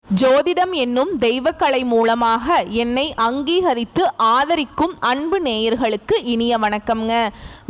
ஜோதிடம் என்னும் தெய்வக்கலை மூலமாக என்னை அங்கீகரித்து ஆதரிக்கும் அன்பு நேயர்களுக்கு இனிய வணக்கம்ங்க.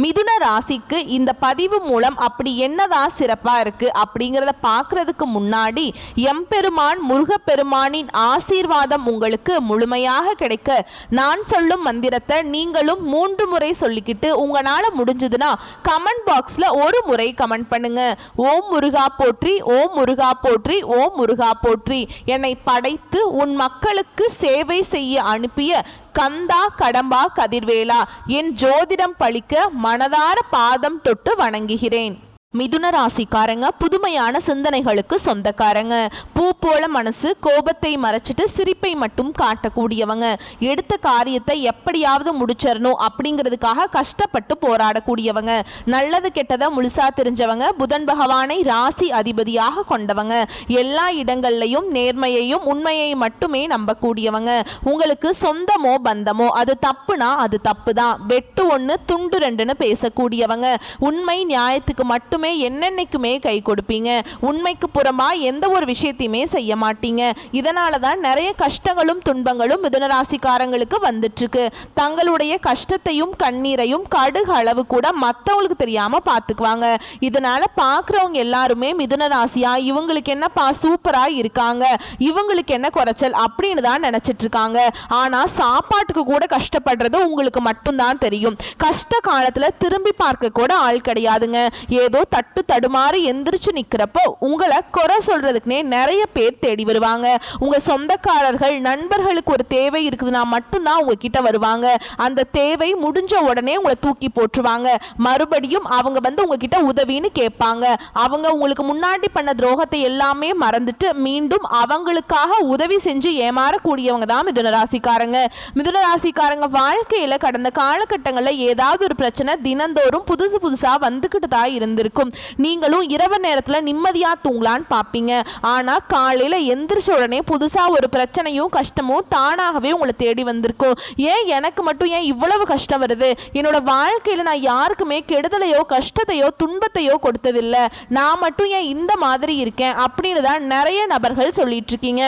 மிதுன ராசிக்கு இந்த பதிவு மூலம் அப்படி என்னதான் சிறப்பாக இருக்குது அப்படிங்கிறத பார்க்குறதுக்கு முன்னாடி எம்பெருமான் முருகப்பெருமானின் ஆசீர்வாதம் உங்களுக்கு முழுமையாக கிடைக்க நான் சொல்லும் மந்திரத்தை நீங்களும் 3 முறை சொல்லிக்கிட்டு உங்களால் முடிஞ்சதுன்னா கமெண்ட் பாக்ஸில் ஒரு முறை கமெண்ட் பண்ணுங்க. ஓம் முருகா போற்றி, ஓம் முருகா போற்றி, ஓம் முருகா போற்றி. என்னை படைத்து உன் மக்களுக்கு சேவை செய்ய அனுப்பிய கந்தா கடம்பா கதிர்வேலா, என் ஜோதிடம் பழிக்க மனதார பாதம் தொட்டு வணங்குகிறேன். மிதுன ராசிக்காரங்க புதுமையான சிந்தனைகளுக்கு சொந்தக்காரங்க. பூ போல மனசு, கோபத்தை மறைச்சிட்டு சிரிப்பை மட்டும் காட்டக்கூடியவங்க. எடுத்த காரியத்தை எப்படியாவது முடிச்சிடணும் அப்படிங்கிறதுக்காக கஷ்டப்பட்டு போராடக்கூடியவங்க. நல்லது கெட்டதை முழுசா தெரிஞ்சவங்க. புதன் பகவானை ராசி அதிபதியாக கொண்டவங்க. எல்லா இடங்கள்லையும் நேர்மையையும் உண்மையை மட்டுமே நம்பக்கூடியவங்க. உங்களுக்கு சொந்தமோ பந்தமோ அது தப்புனா அது தப்பு தான், வெட்டு ஒன்று துண்டு ரெண்டுன்னு பேசக்கூடியவங்க. உண்மை நியாயத்துக்கு மட்டுமே என்னென்னைக்குமே கை கொடுப்பீங்க. உண்மைக்கு புறமா எந்த ஒரு விஷயத்தையுமே செய்ய மாட்டீங்க. இதனால தான் நிறைய கஷ்டங்களும் துன்பங்களும் மிதுனராசிக்காரங்களுக்கு வந்துட்டு இருக்கு. தங்களுடைய கஷ்டத்தையும் கண்ணீரையும் கடுகு அளவு கூட மற்றவங்களுக்கு தெரியாம பார்த்துக்குவாங்க. இதனால பார்க்குறவங்க எல்லாருமே மிதுனராசியா இவங்களுக்கு என்னப்பா சூப்பரா இருக்காங்க, இவங்களுக்கு என்ன குறைச்சல் அப்படின்னு தான் நினைச்சிட்டு இருக்காங்க. ஆனா சாப்பாட்டுக்கு கூட கஷ்டப்படுறது உங்களுக்கு மட்டும்தான் தெரியும். கஷ்ட காலத்துல திரும்பி பார்க்க கூட ஆள் கிடையாதுங்க. ஏதோ தட்டு தடுமாறி எந்திரிச்சு நிக்கிறப்போ உங்களை குறை சொல்றதுக்குனே நிறைய பேர் தேடி வருவாங்க. உங்க சொந்தக்காரர்கள் நண்பர்களுக்கு ஒரு தேவை இருக்குதுன்னா மட்டும்தான் உங்ககிட்ட வருவாங்க. அந்த தேவை முடிஞ்ச உடனே உங்களை தூக்கி போட்டுருவாங்க. மறுபடியும் அவங்க வந்து உங்ககிட்ட உதவின்னு கேட்பாங்க. அவங்க உங்களுக்கு முன்னாடி பண்ண துரோகத்தை எல்லாமே மறந்துட்டு மீண்டும் அவங்களுக்காக உதவி செஞ்சு ஏமாறக்கூடியவங்க தான் மிதுனராசிக்காரங்க. மிதுனராசிக்காரங்க வாழ்க்கையில கடந்த காலகட்டங்களில் ஏதாவது ஒரு பிரச்சனை தினந்தோறும் புதுசா வந்துகிட்டு தான் இருந்திருக்கும். நீங்களும் இரவு நேரத்தில் நிம்மதியா தூங்கலான்னு பார்ப்பீங்க. ஆனா காலையில எந்திரிச்ச உடனே புதுசா ஒரு பிரச்சனையும் கஷ்டமும் தானாகவே உங்களை தேடி வந்திருக்கும். ஏன் எனக்கு மட்டும் ஏன் இவ்வளவு கஷ்டம் வருது? என்னோட வாழ்க்கையில நான் யாருக்குமே கெடுதலையோ கஷ்டத்தையோ துன்பத்தையோ கொடுத்ததில்லை, நான் மட்டும் ஏன் இந்த மாதிரி இருக்கேன் அப்படின்னு தான் நிறைய நபர்கள் சொல்லிட்டு இருக்கீங்க.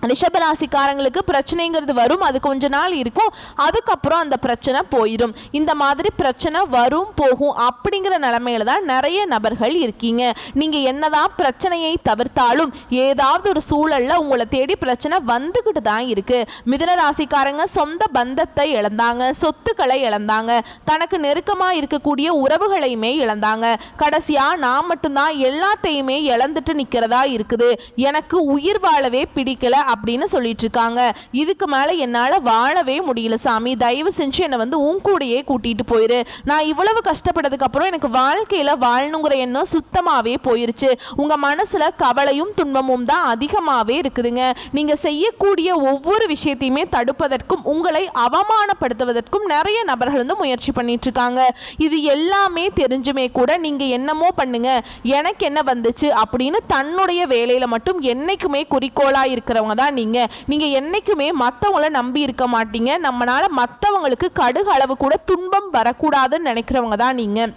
ரிஷபராசிக்காரங்களுக்கு பிரச்சனைங்கிறது வரும், அது கொஞ்ச நாள் இருக்கும், அதுக்கப்புறம் அந்த பிரச்சனை போயிடும். இந்த மாதிரி பிரச்சனை வரும் போகும் அப்படிங்கிற நிலைமையில தான் நிறைய நபர்கள் இருக்கீங்க. நீங்கள் என்னதான் பிரச்சனையை தவிர்த்தாலும் ஏதாவது ஒரு சூழலில் உங்களை தேடி பிரச்சனை வந்துக்கிட்டு தான் இருக்கு. மிதுனராசிக்காரங்க சொந்த பந்தத்தை இழந்தாங்க, சொத்துக்களை இழந்தாங்க, தனக்கு நெருக்கமாக இருக்கக்கூடிய உறவுகளையுமே இழந்தாங்க. கடைசியாக நான் மட்டும்தான் எல்லாத்தையுமே இழந்துட்டு நிற்கிறதா இருக்குது, எனக்கு உயிர் வாழவே பிடிக்கல அப்படின்னு சொல்லிட்டு இருக்காங்க. இதுக்கு மேல என்னால வாழவே முடியல சாமி, தயவு செஞ்சு என்னை வந்து உன் கூடயே கூட்டிட்டு போயிரு. நான் இவ்வளவு கஷ்டப்பட்டதுக்கு அப்புறம் எனக்கு வாழ்க்கையில வாழணுங்கிற எண்ணம் சுத்தமாவே போயிருச்சு. உங்க மனசுல கவலையும் துன்பமும் தான் அதிகமாவே இருக்குதுங்க. நீங்க செய்யக்கூடிய ஒவ்வொரு விஷயத்தையுமே தடுப்பதற்கும் உங்களை அவமானப்படுத்துவதற்கும் நிறைய நபர்கள் வந்து முயற்சி பண்ணிட்டு இருக்காங்க. இது எல்லாமே தெரிஞ்சுமே கூட நீங்க என்னமோ பண்ணுங்க, எனக்கு என்ன வந்துச்சு அப்படின்னு தன்னுடைய வேலையில மட்டும் என்னைக்குமே குறிக்கோளா இருக்கிறவங்க தான் நீங்க என்னைக்குமே மற்றவங்களை நம்பி இருக்க மாட்டீங்க. நம்மளால மற்றவங்களுக்கு கடுகு அளவு கூட துன்பம் வரக்கூடாதுன்னு நினைக்கிறவங்க தான் நீங்க.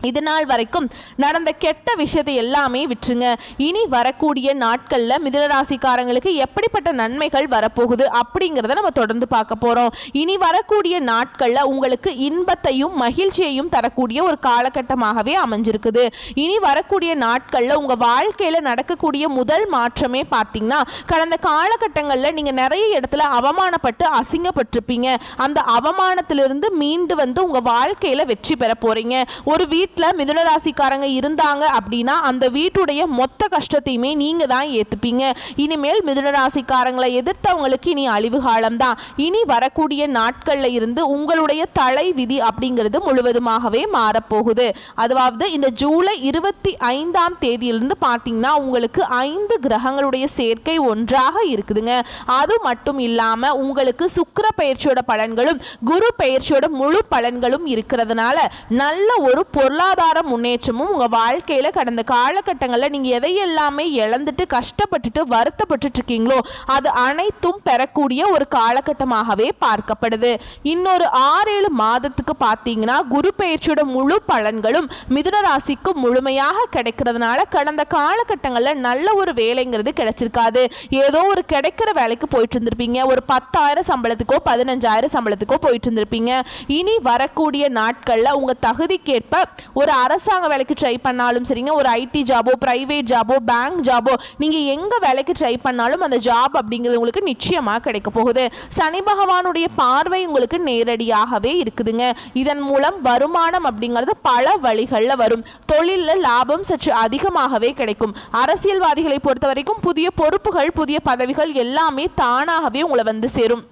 இது நாள் வரைக்கும் நடந்த கெட்ட விஷயத்தை எல்லாமே விட்டுருங்க. இனி வரக்கூடிய நாட்களில் மிதுனராசிக்காரங்களுக்கு எப்படிப்பட்ட நன்மைகள் வரப்போகுது அப்படிங்கிறத நம்ம தொடர்ந்து பார்க்க போகிறோம். இனி வரக்கூடிய நாட்களில் உங்களுக்கு இன்பத்தையும் மகிழ்ச்சியையும் தரக்கூடிய ஒரு காலகட்டமாகவே அமைஞ்சிருக்குது. இனி வரக்கூடிய நாட்களில் உங்கள் வாழ்க்கையில் நடக்கக்கூடிய முதல் மாற்றமே பார்த்தீங்கன்னா, கடந்த காலகட்டங்களில் நீங்கள் நிறைய இடத்துல அவமானப்பட்டு அசிங்கப்பட்டிருப்பீங்க. அந்த அவமானத்திலிருந்து மீண்டு வந்து உங்கள் வாழ்க்கையில் வெற்றி பெற போகிறீங்க. ஒரு வீட்டில் மிதுனராசிக்காரங்க இருந்தாங்க அப்படின்னா அந்த வீட்டுடைய மொத்த கஷ்டத்தையுமே நீங்க தான் ஏத்துப்பீங்க. இனிமேல் மிதுனராசிக்காரங்களை எதிர்த்தவங்களுக்கு இனி அழிவு காலம் தான். இனி வரக்கூடிய நாட்கள்ல இருந்து உங்களுடைய தலை விதி அப்படிங்கிறது முழுவதுமாகவே மாறப்போகுது. அதாவது இந்த ஜூலை 25ஆம் தேதியிலிருந்து பார்த்தீங்கன்னா உங்களுக்கு 5 கிரகங்களுடைய சேர்க்கை ஒன்றாக இருக்குதுங்க. அது மட்டும் இல்லாம உங்களுக்கு சுக்கிர பெயர்ச்சியோட பலன்களும் குரு பெயர்ச்சியோட முழு பலன்களும் இருக்கிறதுனால நல்ல ஒரு பொருள் பொருளாதார முன்னேற்றமும் உங்கள் வாழ்க்கையில் கடந்த காலகட்டங்களில் நீங்கள் எதையெல்லாமே இழந்துட்டு கஷ்டப்பட்டுட்டு வருத்தப்பட்டு இருக்கீங்களோ அது அனைத்தும் பெறக்கூடிய ஒரு காலகட்டமாகவே பார்க்கப்படுது. இன்னொரு 6-7 மாதத்துக்கு பார்த்தீங்கன்னா குரு பெயர்ச்சியோட முழு பலன்களும் மிதுன ராசிக்கு முழுமையாக கிடைக்கிறதுனால கடந்த காலகட்டங்களில் நல்ல ஒரு வேலைங்கிறது கிடைச்சிருக்காது. ஏதோ ஒரு கிடைக்கிற வேலைக்கு போயிட்டு இருந்திருப்பீங்க. ஒரு 10,000 சம்பளத்துக்கோ 15,000 சம்பளத்துக்கோ போயிட்டு இருந்திருப்பீங்க. இனி வரக்கூடிய நாட்களில் உங்கள் தகுதிக்கேற்ப ஒரு அரசாங்க வேலைக்கு ட்ரை பண்ணாலும் சரிங்க, ஒரு ஐடி ஜாபோ, பிரைவேட் ஜாபோ, பேங்க் ஜாபோ, நீங்கள் எங்கே வேலைக்கு ட்ரை பண்ணாலும் அந்த ஜாப் அப்படிங்கிறது உங்களுக்கு நிச்சயமாக கிடைக்க போகுது. சனி பகவானுடைய பார்வை உங்களுக்கு நேரடியாகவே இருக்குதுங்க. இதன் மூலம் வருமானம் அப்படிங்கிறது பல வழிகளில் வரும். தொழிலில் லாபம் சற்று அதிகமாகவே கிடைக்கும். அரசியல்வாதிகளை பொறுத்த வரைக்கும் புதிய பொறுப்புகள், புதிய பதவிகள் எல்லாமே தானாகவே உங்களை வந்து சேரும்.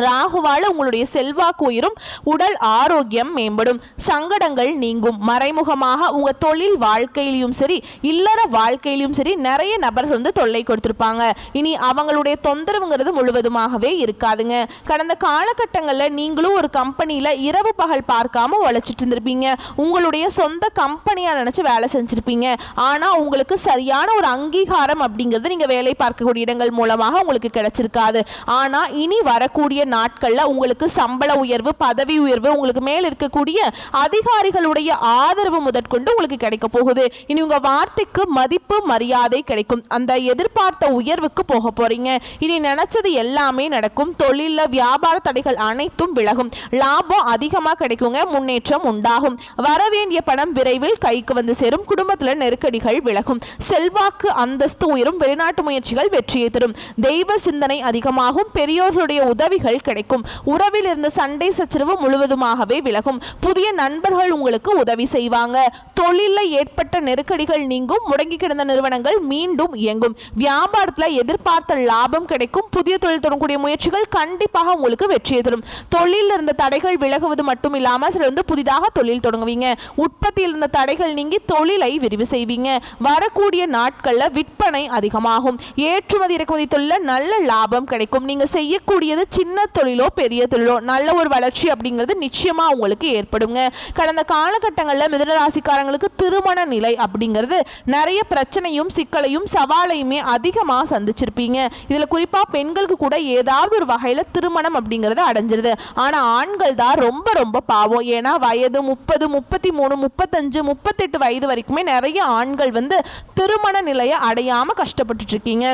ராகுவால உங்களுடைய செல்வாக்கு உயரும், உடல் ஆரோக்கியம் மேம்படும், சங்கடங்கள் நீங்கும். மறைமுகமாக உங்க தொழில் வாழ்க்கையிலும் சரி இல்லற வாழ்க்கையிலும் சரி நிறைய நபர்கள் வந்து தொல்லை கொடுத்திருப்பாங்க. இனி அவங்களுடைய தொந்தரவுங்கிறது முழுவதுமாகவே இருக்காதுங்க. கடந்த காலகட்டங்களில் நீங்களும் ஒரு கம்பெனியில் இரவு பகல் பார்க்காம உழைச்சிட்டு இருந்திருப்பீங்க. உங்களுடைய சொந்த கம்பெனியாக நினச்சி வேலை செஞ்சுருப்பீங்க. ஆனால் உங்களுக்கு சரியான ஒரு அங்கீகாரம் அப்படிங்கிறது நீங்கள் வேலை பார்க்கக்கூடிய இடங்கள் மூலமாக உங்களுக்கு கிடைச்சிருக்காது. ஆனால் இனி வரக்கூடிய நாட்களில் உங்களுக்கு சம்பள உயர்வு, பதவி உயர்வு, உங்களுக்கு மேல் இருக்கக்கூடிய அதிகாரிகளுடைய ஆதரவு முதற்கொண்டு உங்களுக்கு கிடைக்க போகுது. இனி உங்க வார்த்தைக்கு மதிப்பு மரியாதை கிடைக்கும். அந்த எதிர்பார்த்த உயர்வுக்கு போக போறீங்க. இனி நினைச்சது எல்லாமே நடக்கும். தொழில வியாபார தடைகள் அனைத்தும் விலகும். லாபம் அதிகமாக கிடைக்குங்க. முன்னேற்றம் உண்டாகும். வரவேண்டிய பணம் விரைவில் கைக்கு வந்து சேரும். குடும்பத்தில் நெருக்கடிகள் விலகும். செல்வாக்கு அந்தஸ்து உயரும். வெளிநாட்டு முயற்சிகள் வெற்றியை தரும். தெய்வ சிந்தனை அதிகமாகும். பெரியோர்களுடைய உதவிகள் கிடைக்கும். உறவில் இருந்த சண்டை சச்சரவு முழுவதுமாகவே விலகும். புதிய நண்பர்கள் உங்களுக்கு உதவி செய்வாங்க. தொழிலில் ஏற்பட்ட நெருக்கடிகள் நீங்கும். முடங்கி கிடந்த நிறுவனங்கள் மீண்டும் இயங்கும். வியாபாரத்தில் எதிர்பார்த்த லாபம் கிடைக்கும். புதிய தொழில் தொடங்கக்கூடிய முயற்சிகள் கண்டிப்பாக உங்களுக்கு வெற்றியை தரும். தொழிலில் இருந்த தடைகள் விலகுவது மட்டும் இல்லாமல் சிலர் வந்து புதிதாக தொழில் தொடங்குவீங்க. உற்பத்தியில் இருந்த தடைகள் நீங்கி தொழிலை விரிவு செய்வீங்க. வரக்கூடிய நாட்களில் விற்பனை அதிகமாகும். ஏற்றுமதி இறக்குமதி தொழில நல்ல லாபம் கிடைக்கும். நீங்க செய்யக்கூடியது சின்ன தொழிலோ பெரிய தொழிலோ நல்ல ஒரு வளர்ச்சி அப்படிங்கிறது நிச்சயமா உங்களுக்கு ஏற்படுங்க. கடந்த காலகட்டங்களில் மிதுன ராசிக்காரங்களுக்கு திருமண நிலை அப்படிங்கிறது நிறைய பிரச்சனையும் சிக்கலையும் சவாலையுமே அதிகமாக சந்திச்சிருப்பீங்க. இதில் குறிப்பாக பெண்களுக்கு கூட ஏதாவது ஒரு வகையில் திருமணம் அப்படிங்கிறது அடைஞ்சிருது. ஆனால் ஆண்கள் தான் ரொம்ப ரொம்ப பாவம். ஏன்னா வயது 30, 33, 35, 38 வயது வரைக்குமே நிறைய ஆண்கள் வந்து திருமண நிலையை அடையாமல் கஷ்டப்பட்டுட்டு இருக்கீங்க.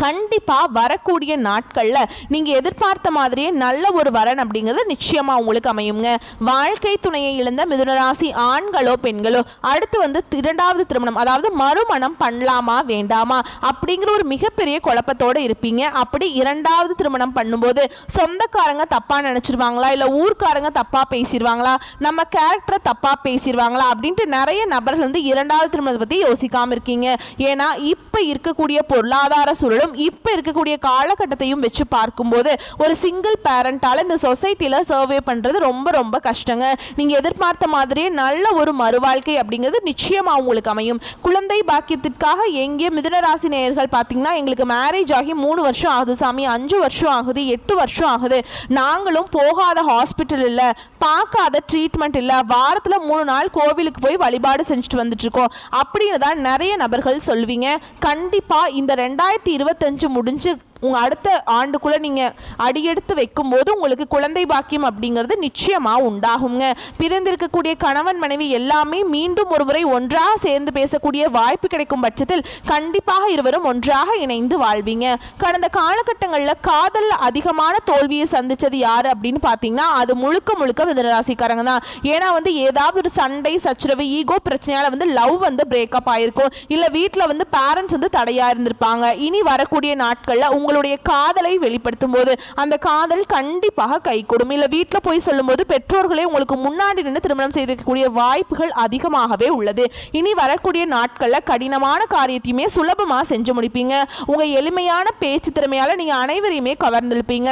கண்டிப்பாக வரக்கூடிய நாட்களில் நீங்கள் எதிர்பார்த்த மாதிரியே நல்ல ஒரு வரன் அப்படிங்கிறது நிச்சயமாக உங்களுக்கு அமையுங்க. வாழ்க்கை துணையை இழந்த மிதுனராசி ஆண்களோ பெண்களோ அடுத்து வந்து 2வது திருமணம், அதாவது மறுமணம் பண்ணலாமா வேண்டாமா அப்படிங்கிற ஒரு மிகப்பெரிய குழப்பத்தோடு இருப்பீங்க. அப்படி 2வது திருமணம் பண்ணும்போது சொந்தக்காரங்க தப்பாக நினச்சிருவாங்களா, இல்லை ஊர்க்காரங்க தப்பாக பேசிடுவாங்களா, நம்ம கேரக்டரை தப்பாக பேசிடுவாங்களா அப்படின்ட்டு நிறைய நபர்கள் வந்து 2வது திருமணத்தை பற்றி யோசிக்காமல் இருக்கீங்க. ஏன்னா இப்போ இருக்கக்கூடிய பொருளாதார சூழல் இப்ப இருக்கக்கூடிய காலகட்டத்தையும் வச்சு பார்க்கும்போது ஒரு சிங்கிள் பேரண்டால இந்த சொசைட்டில சர்வே பண்றது ரொம்ப ரொம்ப கஷ்டங்க. நீங்க எதிர்பார்த்த மாதிரியே நல்ல ஒரு மறுவாழ்க்கை அப்படிங்கிறது நிச்சயமா உங்களுக்கு அமையும். குழந்தை பாக்கியத்திற்காக எங்கே மிதுன ராசி நேயர்கள் பார்த்தீங்கன்னா எங்களுக்கு மேரேஜ் ஆகி 3 வருஷம் ஆகுது சாமி, 5 வருஷம் ஆகுது, 8 வருஷம் ஆகுது, நாங்களும் போகாத ஹாஸ்பிட்டல் இல்ல, பார்க்காத ட்ரீட்மெண்ட் இல்ல, வாரத்துல 3 நாள் கோவிலுக்கு போய் வழிபாடு செஞ்சுட்டு வந்துட்டு இருக்கோம் அப்படின்னு தான் நிறைய நபர்கள் சொல்வீங்க. கண்டிப்பா இந்த 2025 முடிஞ்சு உங்கள் அடுத்த ஆண்டுக்குள்ளே நீங்கள் அடியெடுத்து வைக்கும்போது உங்களுக்கு குழந்தை பாக்கியம் அப்படிங்கிறது நிச்சயமாக உண்டாகுங்க. பிறந்திருக்கக்கூடிய கணவன் மனைவி எல்லாமே மீண்டும் ஒருமுறை ஒன்றாக சேர்ந்து பேசக்கூடிய வாய்ப்பு கிடைக்கும் பட்சத்தில் கண்டிப்பாக இருவரும் ஒன்றாக இணைந்து வாழ்வீங்க. கடந்த காலகட்டங்களில் காதலில் அதிகமான தோல்வியை சந்தித்தது யார் அப்படின்னு பார்த்தீங்கன்னா அது முழுக்க முழுக்க மிதுனராசிக்காரங்க தான். ஏன்னா வந்து ஏதாவது ஒரு சண்டை சச்சரவு ஈகோ பிரச்சனையால் வந்து லவ் வந்து பிரேக்கப் ஆகிருக்கும், இல்லை வீட்டில் வந்து பேரண்ட்ஸ் வந்து தடையாக இருந்திருப்பாங்க. இனி வரக்கூடிய நாட்களில் உங்களுடைய காதலை வெளிப்படுத்தும் போது அந்த காதல் கண்டிப்பாக கைகூடும். இல்ல வீட்டில் போய் சொல்லும்போது பெற்றோர்களே உங்களுக்கு முன்னாடி நின்று திருமணம் செய்திருக்கக்கூடிய வாய்ப்புகள் அதிகமாகவே உள்ளது. இனி வரக்கூடிய நாட்களில் கடினமான காரியத்தையுமே சுலபமாக செஞ்சு முடிப்பீங்க. உங்க எளிமையான பேச்சு திறமையால நீங்க அனைவரையுமே கவர்ந்திருப்பீங்க.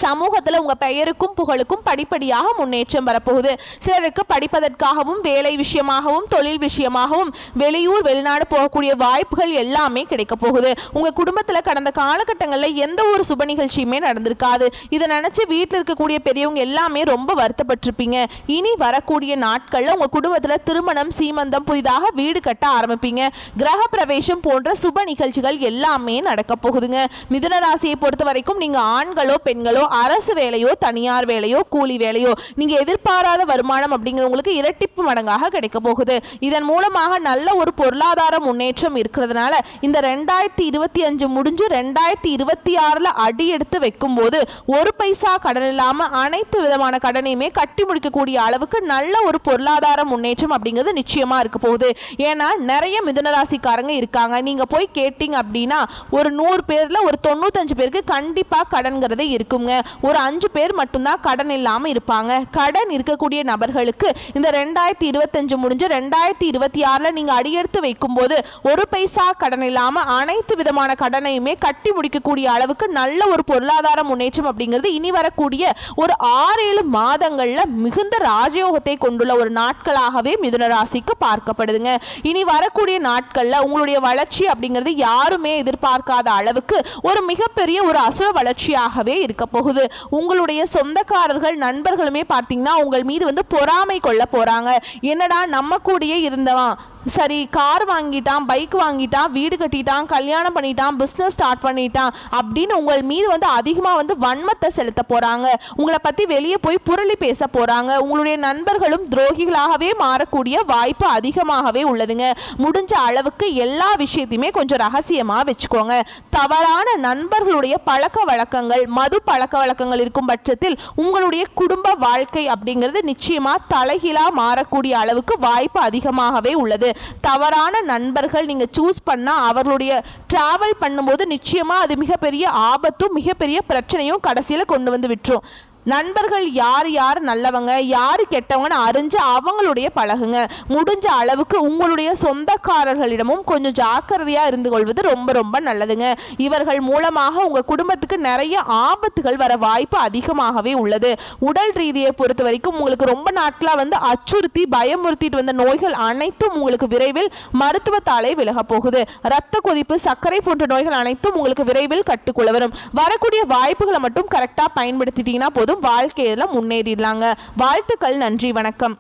சமூகத்தில் உங்கள் பெயருக்கும் புகழுக்கும் படிப்படியாக முன்னேற்றம் வரப்போகுது. சிலருக்கு படிப்பதற்காகவும் வேலை விஷயமாகவும் தொழில் விஷயமாகவும் வெளியூர் வெளிநாடு போகக்கூடிய வாய்ப்புகள் எல்லாமே கிடைக்க போகுது. உங்கள் குடும்பத்தில் கடந்த காலகட்டங்களில் எந்த ஒரு சுப நிகழ்ச்சியுமே நடந்திருக்காது. இதை நினச்சி வீட்டில் இருக்கக்கூடிய பெரியவங்க எல்லாமே ரொம்ப வருத்தப்பட்டிருப்பீங்க. இனி வரக்கூடிய நாட்களில் உங்கள் குடும்பத்தில் திருமணம், சீமந்தம், புதிதாக வீடு கட்ட ஆரம்பிப்பீங்க. கிரக பிரவேசம் போன்ற சுப நிகழ்ச்சிகள் எல்லாமே நடக்க போகுதுங்க. மிதுன ராசியை பொறுத்த வரைக்கும் நீங்கள் ஆண்களோ பெண்களோ, அரசு வேலையோ தனியார் வேலையோ கூலி வேலையோ, நீங்க எதிர்பாராத வருமானம் அப்படிங்கிறது உங்களுக்கு இரட்டிப்பு மடங்காக கிடைக்க போகுது. இதன் மூலமாக நல்ல ஒரு பொருளாதார முன்னேற்றம் இருக்கிறதுனால இந்த 2025 முடிஞ்சு 2026 அடி எடுத்து வைக்கும் போது ஒரு பைசா கடன் இல்லாம அனைத்து விதமான கடனையுமே கட்டி முடிக்கக்கூடிய அளவுக்கு நல்ல ஒரு பொருளாதார முன்னேற்றம் அப்படிங்கிறது நிச்சயமா இருக்க போகுது. ஏன்னா நிறைய மிதுன ராசிக்காரங்க இருக்காங்க. நீங்க போய் கேட்டீங்க அப்படின்னா ஒரு 100 பேர்ல ஒரு 95 பேருக்கு கண்டிப்பா கடன்கிறது இருக்குங்க. ஒரு 5 பேர் மட்டும்தான் கடன் இல்லாம இருப்பாங்க. கடன் இருக்கக்கூடிய நபர்களுக்கு இந்த 2025 முடிஞ்சு 2026 நீங்க அடியெடுத்து வைக்கும் போது ஒரு பைசா கடன் இல்லாம அனைத்து விதமான கடனையுமே கட்டி முடிக்கக்கூடிய அளவுக்கு நல்ல ஒரு பொருளாதார முன்னேற்றம் அப்படிங்கிறது இனி வரக்கூடிய ஒரு 6-7 மாதங்கள்ல மிகுந்த ராஜயோகத்தை கொண்டுள்ள ஒரு நாட்களாகவே மிதுன ராசிக்கு பார்க்கப்படுதுங்க. இனி வரக்கூடிய நாட்கள்ல உங்களுடைய வளர்ச்சி அப்படிங்கிறது யாருமே எதிர்பார்க்காத அளவுக்கு ஒரு மிகப்பெரிய ஒரு அசுர வளர்ச்சியாகவே இருக்க போகுது. உங்களுடைய சொந்தக்காரர்கள் நண்பர்களுமே பார்த்தீங்கன்னா உங்கள் மீது வந்து பொறாமை கொள்ள போறாங்க. என்னடா நம்ம கூடயே இருந்தவன் சரி கார் வாங்கிட்டான், பைக் வாங்கிட்டான், வீடு கட்டிட்டான், கல்யாணம் பண்ணிட்டான், பிஸ்னஸ் ஸ்டார்ட் பண்ணிட்டான் அப்படின்னு உங்கள் மீது வந்து அதிகமாக வந்து வன்மத்தை செலுத்த போகிறாங்க. உங்களை பற்றி வெளியே போய் புரளி பேச போகிறாங்க. உங்களுடைய நண்பர்களும் துரோகிகளாகவே மாறக்கூடிய வாய்ப்பு அதிகமாகவே உள்ளதுங்க. முடிஞ்ச அளவுக்கு எல்லா விஷயத்தையுமே கொஞ்சம் ரகசியமாக வச்சுக்கோங்க. தவறான நண்பர்களுடைய பழக்க வழக்கங்கள், மது பழக்க வழக்கங்கள் இருக்கும் பட்சத்தில் உங்களுடைய குடும்ப வாழ்க்கை அப்படிங்கிறது நிச்சயமாக தலைகீழாக மாறக்கூடிய அளவுக்கு வாய்ப்பு அதிகமாகவே உள்ளது. தவறான நண்பர்கள் நீங்க சூஸ் பண்ணா அவர்களுடைய டிராவல் பண்ணும்போது நிச்சயமா அது மிகப்பெரிய ஆபத்தும் மிகப்பெரிய பிரச்சனையும் கடைசியில கொண்டு வந்து விட்டுரும். நண்பர்கள் யார் யார் நல்லவங்க யார் கெட்டவங்கன்னு அறிஞ்சு அவங்களுடைய பழகுங்க. முடிஞ்ச அளவுக்கு உங்களுடைய சொந்தக்காரர்களிடமும் கொஞ்சம் ஜாக்கிரதையா இருந்து கொள்வது ரொம்ப ரொம்ப நல்லதுங்க. இவர்கள் மூலமாக உங்க குடும்பத்துக்கு நிறைய ஆபத்துகள் வர வாய்ப்பு அதிகமாகவே உள்ளது. உடல் ரீதியை பொறுத்த வரைக்கும் உங்களுக்கு ரொம்ப நாட்களா வந்து அச்சுறுத்தி பயமுறுத்திட்டு வந்த நோய்கள் அனைத்தும் உங்களுக்கு விரைவில் மருத்துவத்தாலே விலக போகுது. இரத்த கொதிப்பு, சர்க்கரை போன்ற நோய்கள் அனைத்தும் உங்களுக்கு விரைவில் கட்டுக்குள்ள வரும். வரக்கூடிய வாய்ப்புகளை மட்டும் கரெக்டா பயன்படுத்திட்டீங்கன்னா போதும், வாழ்க்கையில முன்னேறிடலாங்க. வாழ்த்துக்கள். நன்றி, வணக்கம்.